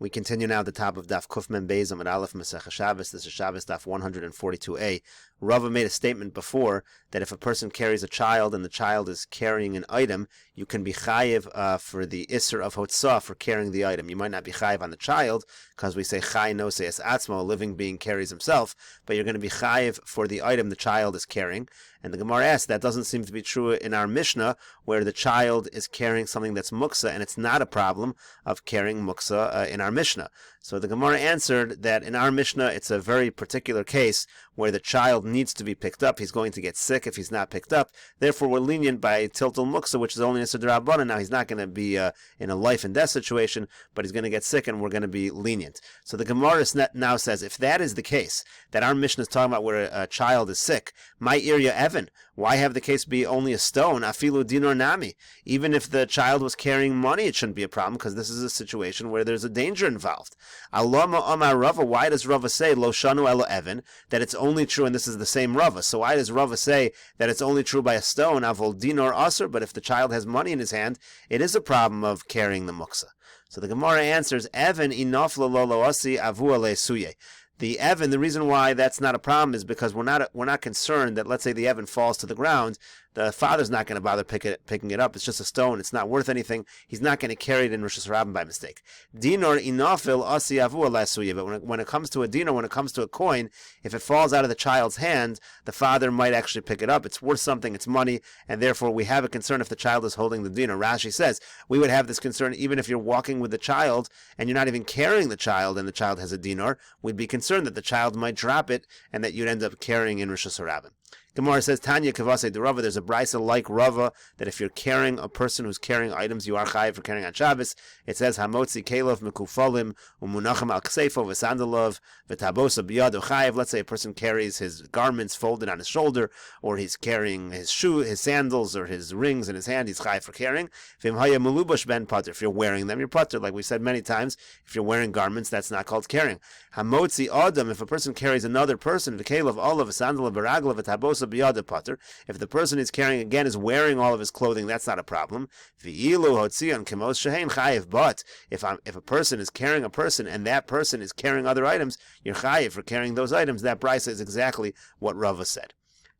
We continue now at the top of Daf Kufmen Beis Amud Aleph Meseches Shabbos. This is Shabbos Daf 142a. Rava made a statement before that if a person carries a child and the child is carrying an item, you can be chayiv for the isser of hotzah for carrying the item. You might not be chayiv on the child because we say chay no seis atzmo, a living being carries himself, but you're going to be chayiv for the item the child is carrying. And the Gemara asks, that doesn't seem to be true in our Mishnah, where the child is carrying something that's muksa, and it's not a problem of carrying muksa in our Mishnah. So the Gemara answered that in our Mishnah, it's a very particular case where the child needs to be picked up. He's going to get sick if he's not picked up. Therefore, we're lenient by tiltul muksa, which is only a d'Rabbanan. Now, he's not going to be in a life and death situation, but he's going to get sick, and we're going to be lenient. So the Gemara now says, if that is the case, that our Mishnah is talking about where a child is sick, my irya Evan, why have the case be only a stone? Afilu dinor nami. Even if the child was carrying money, it shouldn't be a problem, because this is a situation where there's a danger involved. Alama Amar Rava, why does Rava say, Lo shanu elo Evan, that it's only true, and this is the same Rava. So why does Rava say that it's only true by a stone, avol dinor aser, but if the child has money in his hand, it is a problem of carrying the muksa. So the Gemara answers, Evan inof lo asi avu ale suye. The Evan, the reason why that's not a problem is because we're not concerned that, let's say, the Evan falls to the ground. The father's not going to bother picking it up. It's just a stone. It's not worth anything. He's not going to carry it in Rosh Hashanah by mistake. Dinor inafil asi avu alasuya. But when it comes to a dinar, when it comes to a coin, if it falls out of the child's hand, the father might actually pick it up. It's worth something. It's money, and therefore we have a concern if the child is holding the dinar. Rashi says we would have this concern even if you're walking with the child and you're not even carrying the child, and the child has a dinar. We'd be concerned that the child might drop it and that you'd end up carrying in Rosh Hashanah. Gemara says, Tanya Kavase de Rava, there's a brisa like Rava, that if you're carrying a person who's carrying items, you are chayiv for carrying on Shabbos. It says, Hamotzi kelov mekufalim, umunacham al ksefo v'sandalov, v'tabosa biyado chayiv. Let's say a person carries his garments folded on his shoulder, or he's carrying his his sandals, or his rings in his hand, he's chayiv for carrying. V'im haya melubash ben pater, if you're wearing them, you're pater. Like we said many times, if you're wearing garments, that's not called carrying. Hamotzi adam, if a person carries another person, v'kelov olav, v'sandalav, v'raglav, v'tabosa biyado pater. If the person is carrying, again, is wearing all of his clothing, that's not a problem. V'ilu hotzion kemos shehein chayiv. But if a person is carrying a person and that person is carrying other items, you're chayiv for carrying those items. That brisa is exactly what Rava said.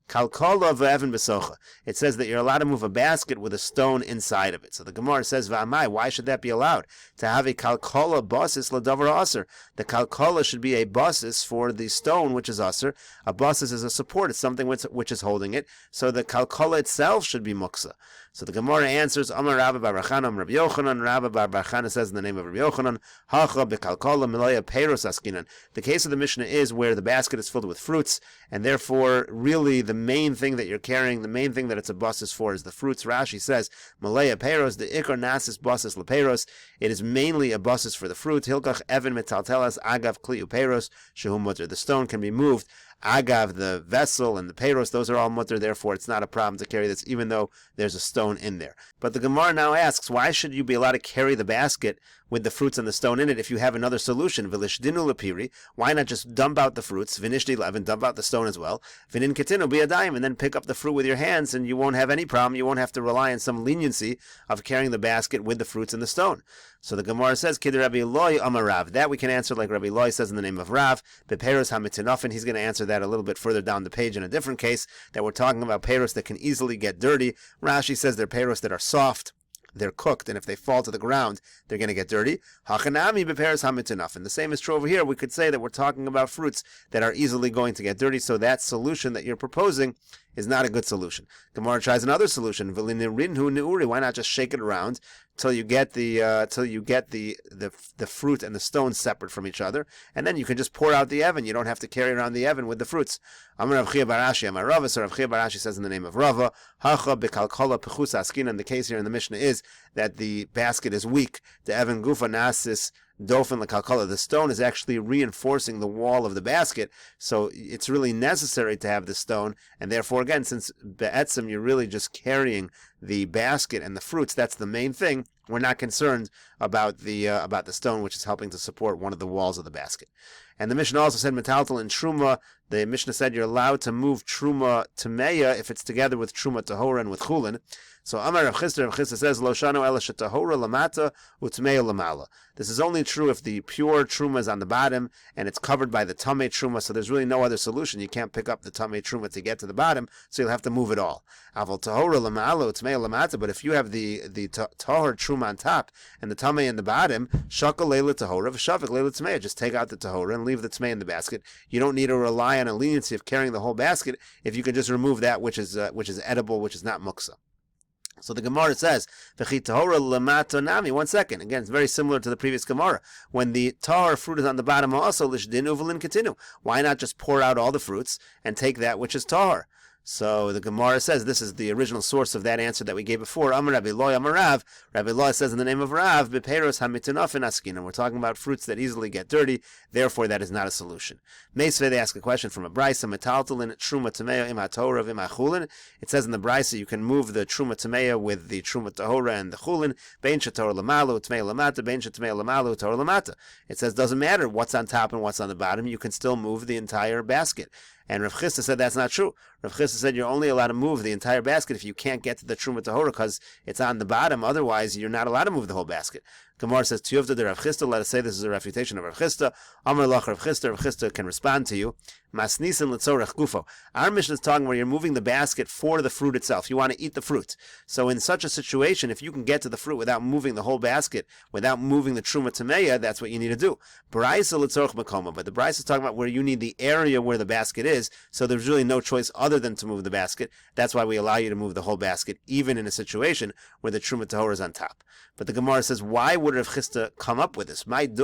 Kalkola v'evan b'socha. It says that you're allowed to move a basket with a stone inside of it. So the Gemara says, V'amai, why should that be allowed? To have a kalkola basis l'davar aser. The kalkola should be a basis for the stone, which is aser. A basis is a support. It's something which is holding it. So the kalkola itself should be muksa. So the Gemara answers, Amar Rabba bar Barchana, Amar Rabbi Yochanan. Rabba bar Barchana says in the name of Rabbi Yochanan, Hacha b'kalkola milaya peiros askinan. The case of the Mishnah is where the basket is filled with fruits, and therefore, really, the main thing that you're carrying, the main thing that it's a basis for is the fruits. Rashi says, Malaya peiros, the ikar nasis basis lepeiros. It is mainly a basis for the fruit. Hilkach evan metaltelas agav kliu peiros shehu mutter. The stone can be moved. Agav, the vessel, and the peiros, those are all mutter, therefore it's not a problem to carry this, even though there's a stone in there. But the Gemara now asks, why should you be allowed to carry the basket with the fruits and the stone in it if you have another solution? Vilishdinu lepiri, why not just dump out the fruits, vinishdi levin, dump out the stone as well, vinin ketinu biyadayim, and then pick up the fruit with your hands, and you won't have any problem, you won't have to rely on some leniency of carrying the basket with the fruits and the stone. So the Gemara says, Kid Rabbi Loi Amar Rav. That we can answer like Rabbi Loi says in the name of Rav. Beperos hamitinofin. He's going to answer that a little bit further down the page in a different case, that we're talking about peros that can easily get dirty. Rashi says they're peros that are soft. They're cooked, and if they fall to the ground, they're going to get dirty. Hachanami beperos hamitinofin. And the same is true over here. We could say that we're talking about fruits that are easily going to get dirty, so that solution that you're proposing is not a good solution. Gemara tries another solution. Why not just shake it around till you get the fruit and the stone separate from each other, and then you can just pour out the evan. You don't have to carry around the evan with the fruits. Amar Rav Chia bar Ashi, Amar Rava. So Rav Chia bar Ashi says in the name of Rava, Hacha bekalkola pechus askin. And the case here in the Mishnah is that the basket is weak. The evan gufa nasis Dofin l'kalkala. The stone is actually reinforcing the wall of the basket, so it's really necessary to have the stone, and therefore, again, since be'etzim, you're really just carrying the basket and the fruits, that's the main thing, we're not concerned about the stone which is helping to support one of the walls of the basket. And the Mishnah also said metaltal and truma. The Mishnah said you're allowed to move truma tameya if it's together with truma tahora and with chulin. So Amar Rav Chisda says lo shano ela shetahora lamata utmeya lamala. This is only true if the pure truma is on the bottom and it's covered by the tamei truma. So there's really no other solution. You can't pick up the tamei truma to get to the bottom, so you'll have to move it all. Aval tahora lamala utmeya lamata. But if you have the tahor truma on top and the tamei in the bottom, shakal leila tahora v'shavik leila tameya. Just take out the tahora and leave the tamei in the basket. You don't need to rely on a leniency of carrying the whole basket if you can just remove that which is edible, which is not muksa. So the Gemara says, "V'chi tahora lamata nami." 1 second. Again, it's very similar to the previous Gemara. When the tahor fruit is on the bottom, also lishdin uvelin continue. Why not just pour out all the fruits and take that which is tahor? So the Gemara says this is the original source of that answer that we gave before. Amar Rabbi Loy Amar Rav. Rabbi Loy says in the name of Rav, "Beperos hamitunaf askin." And we're talking about fruits that easily get dirty. Therefore, that is not a solution. Meisvei, they ask a question from a brisa. Metaltalin truma tameya im hatorah v'im hachulin. It says in the brisa you can move the truma tameya with the truma tahora and the chulin. Bein shetorah lamalu tameya lamata. Bein shetameya lamalu torah lamata. It says doesn't matter what's on top and what's on the bottom. You can still move the entire basket. And Rav Chisda said that's not true. Rav Chisda said you're only allowed to move the entire basket if you can't get to the truma tahora because it's on the bottom. Otherwise, you're not allowed to move the whole basket. Gemara says, Tiyuvda de Rav Chisda. Let us say this is a refutation of Rav Chisda. Amar lach Rav Chisda. Rav Chisda can respond to you. Masnisin letzorech gufo. Our mission is talking where you're moving the basket for the fruit itself. You want to eat the fruit. So in such a situation, if you can get to the fruit without moving the whole basket, without moving the truma tameya, that's what you need to do. Brisa letzorech makoma. But the Brisa is talking about where you need the area where the basket is. So there's really no choice other than to move the basket. That's why we allow you to move the whole basket, even in a situation where the truma tahora is on top. But the Gemara says, why would Rav Chisda come up with this? What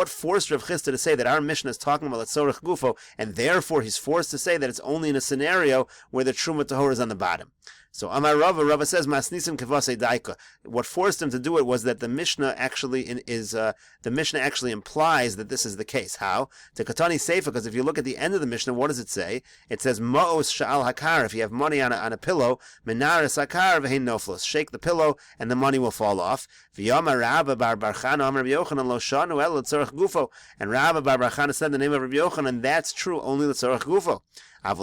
forced Rav Chisda to say that our mission is talking about letzorech gufo, and therefore he's forced to say that it's only in a scenario where the truma tahora is on the bottom? So Amar Rava says Masnisim kavasei daika. What forced him to do it was that the Mishnah actually implies that this is the case. How? To Katani Seifa, because if you look at the end of the Mishnah, what does it say? It says Ma'os Sha'al Hakar. If you have money on a pillow, Menaris Hakar v'hein noflos. Shake the pillow and the money will fall off. V'yamar Rabba bar Barchana Amar Rabbi Yochanan lo shanu el letzorech gufo. And Rabba bar Barchana said the name of Rabbi Yochanan, and that's true only letzorech gufo. But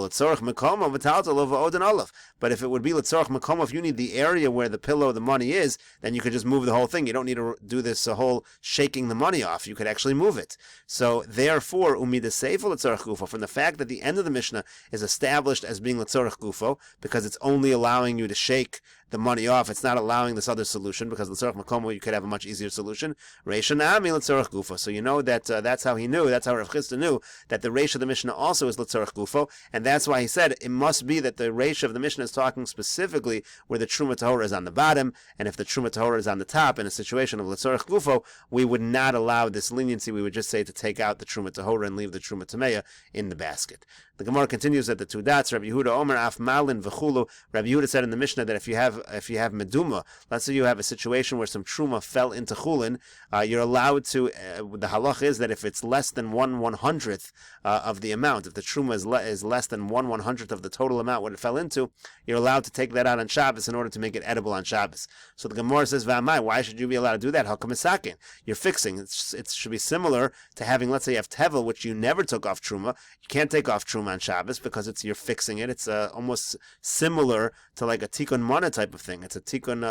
if it would be letzorech makom, if you need the area where the pillow, the money is, then you could just move the whole thing. You don't need to do this whole shaking the money off. You could actually move it. So therefore, umida seifa letzorech gufo, from the fact that the end of the Mishnah is established as being letzorech gufo, because it's only allowing you to shake the money off, it's not allowing this other solution, because letzorech makom you could have a much easier solution. Reisha nami letzorech gufo. So you know that that's how he knew. That's how Rav Chisda knew that the reisha of the Mishnah also is letzorech gufo. And that's why he said it must be that the reisha of the Mishnah is talking specifically where the truma tahora is on the bottom, and if the truma tahora is on the top in a situation of letzorech gufo, we would not allow this leniency. We would just say to take out the truma tahora and leave the truma tameya in the basket. The Gemara continues that the two dots, Rabbi Yehuda Omer af malin v'chulu. Rabbi Yehuda said in the Mishnah that if you have meduma, let's say you have a situation where some truma fell into chulin, you're allowed to. The halach is that if it's less than 1/100th of the amount, if the truma is less than 1/100th of the total amount what it fell into, you're allowed to take that out on Shabbos in order to make it edible on Shabbos. So the Gemara says, "V'amai, why should you be allowed to do that? Hakam misakin? You're fixing. It should be similar to having, let's say, you have tevel, which you never took off truma. You can't take off truma on Shabbos because you're fixing it. It's almost similar to like a tikkun mana type of thing. It's a tikkun.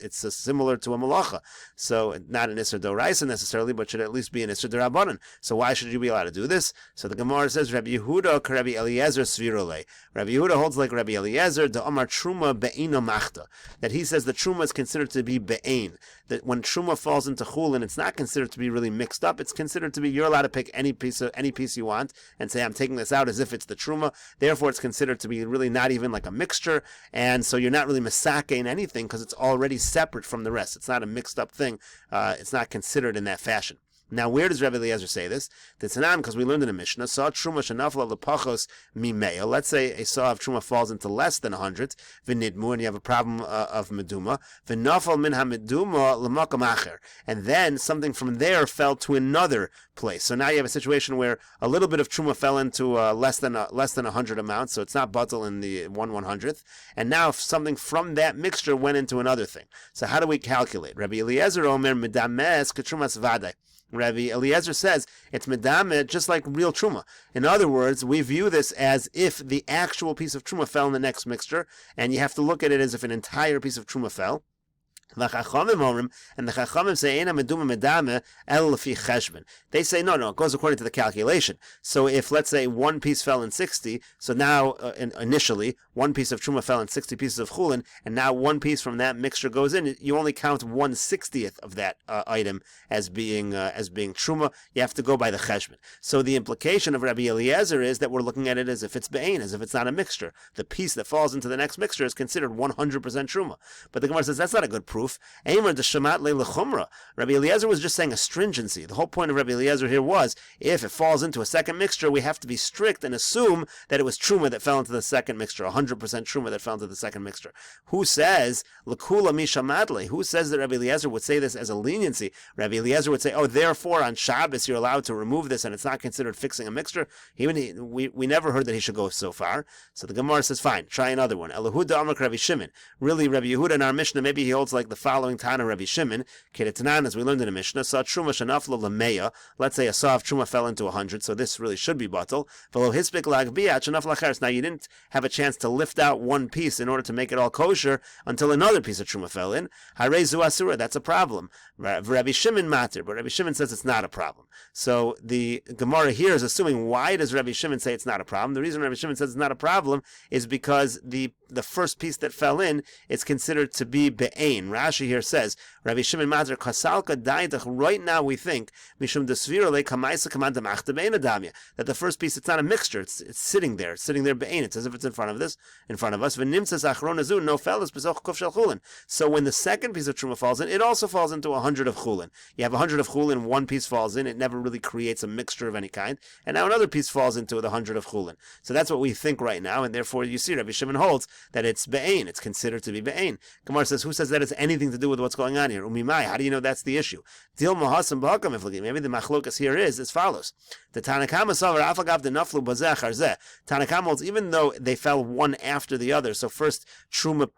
It's similar to a malacha. So not an isser doraisa necessarily, but should at least be an isser derabanan. So why should you be allowed to do this? So the Gemara says, Rabbi Yehuda Rabbi Eliezer svirole. Rabbi Yehuda holds like Rabbi Eliezer the Amar truma be'ino machta, that he says the truma is considered to be be'ein. That when truma falls into chulin, it's not considered to be really mixed up. It's considered to be you're allowed to pick any piece you want and say I'm taking this out as if it's the truma. Therefore, it's considered to be really not even like a mixture, and so you're not really misake in anything because it's already separate from the rest. It's not a mixed up thing. It's not considered in that fashion. Now, where does Rabbi Eliezer say this? T'tanan, because we learned in the Mishnah, saw truma shenafla lepachos mimeo. Let's say a saw of truma falls into less than 100, v'nidmu, and you have a problem of meduma, v'nafal min ha-meduma l'makam acher, and then something from there fell to another place. So now you have a situation where a little bit of truma fell into less than 100 amount, so it's not batal in the 1/100th, and now something from that mixture went into another thing. So how do we calculate? Rabbi Eliezer omer medames ketrumas vadai. Rabbi Eliezer says it's medameh just like real truma. In other words, we view this as if the actual piece of truma fell in the next mixture, and you have to look at it as if an entire piece of truma fell. And the Chachamim say, they say, no, it goes according to the calculation. So if, let's say, one piece fell in 60, so now, initially, one piece of truma fell in 60 pieces of chulin, and now one piece from that mixture goes in, you only count 1/60th of that item as being truma. You have to go by the cheshbon. So the implication of Rabbi Eliezer is that we're looking at it as if it's be'ein, as if it's not a mixture. The piece that falls into the next mixture is considered 100% truma. But the Gemara says that's not a good proof. Rabbi Eliezer was just saying astringency. The whole point of Rabbi Eliezer here was, if it falls into a second mixture, we have to be strict and assume that it was truma that fell into the second mixture, 100% truma that fell into the second mixture. Who says l'kula mishamadle? Who says that Rabbi Eliezer would say this as a leniency? Rabbi Eliezer would say, oh, therefore on Shabbos you're allowed to remove this and it's not considered fixing a mixture. We never heard that he should go so far. So the Gemara says, fine, try another one. Elahuda Amar Rabbi Shimon. Really, Rabbi Yehuda in our Mishnah, maybe he holds like the following Tana Rabbi Shimon, Kedetanan, as we learned in the Mishnah, saw truma shenafla l'meya. Let's say a saw of truma fell into 100, so this really should be batal. V'lo hispik lagbiat shenafla acheres. Now you didn't have a chance to lift out one piece in order to make it all kosher until another piece of truma fell in. Harei zu asura. That's a problem. Rabbi Shimon matter, but Rabbi Shimon says it's not a problem. So the Gemara here is assuming, why does Rabbi Shimon say it's not a problem? The reason Rabbi Shimon says it's not a problem is because the first piece that fell in is considered to be be'ein. Rashi here says, Rabbi Shimon Mater Kasalka Daitach, right now we think Mishum Desvirale Kamaisa Kamanda Machta Be'ein Adamya, that the first piece, it's not a mixture, it's sitting there be'ein, it's as if it's in front of us. V'nimtzas Achron Azu, no fellas Besoch Kuf Shel Chulin. So when the second piece of truma falls in, it also falls into 100 of chulin. You have 100 of chulin, one piece falls in, it never really creates a mixture of any kind, and now another piece falls into the 100 of chulin. So that's what we think right now, and therefore you see Rabbi Shimon holds that it's be'ein, it's considered to be be'ein. Gemara says, who says that has anything to do with what's going on here? Umimai, how do you know that's the issue? Dil mahasam b'hakam, if looking, maybe the machlokas here is as follows. The Tanakama savar afagav de naflu bazeh charzeh. Tanakama holds, even though they fell one after the other, so first truma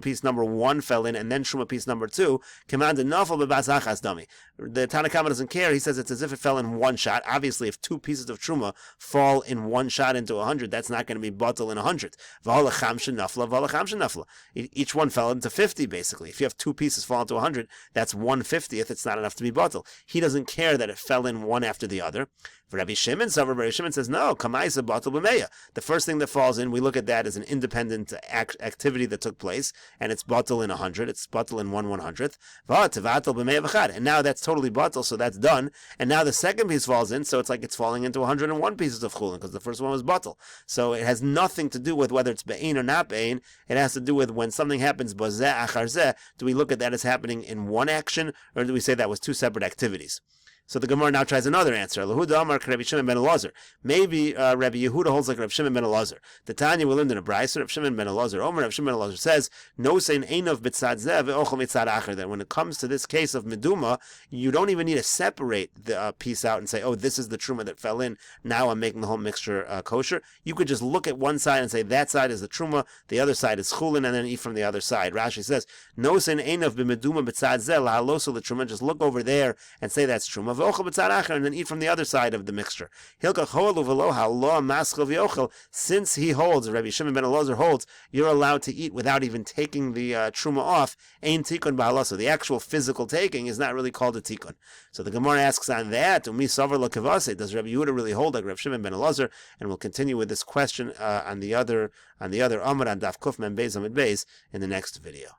piece number 1 fell in, and then truma piece number 2, command de naflu b'bazachas dami. The Tanakama doesn't care. He says it's as if it fell in one shot. Obviously, if 2 pieces of truma fall in one shot into 100, that's not going to be batal in 100. Each one fell into 50, basically. If you have 2 pieces fall into 100, that's 1/50th. It's not enough to be batal. He doesn't care that it fell in one after the other. For Rabbi Shimon, Rabbi Shimon says, no, kamaisa batal b'meya. The first thing that falls in, we look at that as an independent activity that took place, and it's batal in 100. It's batal in 1/100th. And now that's totally batal, so that's done. And now the second piece falls in, so it's like it's falling into 101 pieces of chulin, because the first one was batal. So it has nothing to do with whether it's be'ein or not be'ein. It has to do with when something happens, bazeh achar zeh, do we look at that as happening in one action, or do we say that was 2 separate activities? So the Gemara now tries another answer. Lahuda Amar Rabbi Shimon ben Elazar. Maybe Rabbi Yehuda holds like Rabbi Shimon ben Elazar. The Tanya we learned in a brayso. Rabbi Shimon ben Elazar. Rabbi Shimon ben Elazar says, "No sein einav b'tzad zeh ve'ochel mitzad acher." That when it comes to this case of meduma, you don't even need to separate the piece out and say, "Oh, this is the truma that fell in. Now I'm making the whole mixture kosher." You could just look at one side and say that side is the truma, the other side is chulin, and then eat from the other side. Rashi says, "No sein einav b'meduma b'tzad zeh lahaloso l'truma." Just look over there and say that's truma. Ve'ochel b'tzad acher, and then eat from the other side of the mixture. Since he holds, Rabbi Shimon ben Elazar holds, you're allowed to eat without even taking the truma off. Ein tikun ba'ala. So the actual physical taking is not really called a tikun. So the Gemara asks on that, does Rabbi Yehuda really hold like Rabbi Shimon ben Elazar? And we'll continue with this question on the other Amar on Daf Kuf Mem Beis Amid Beis in the next video.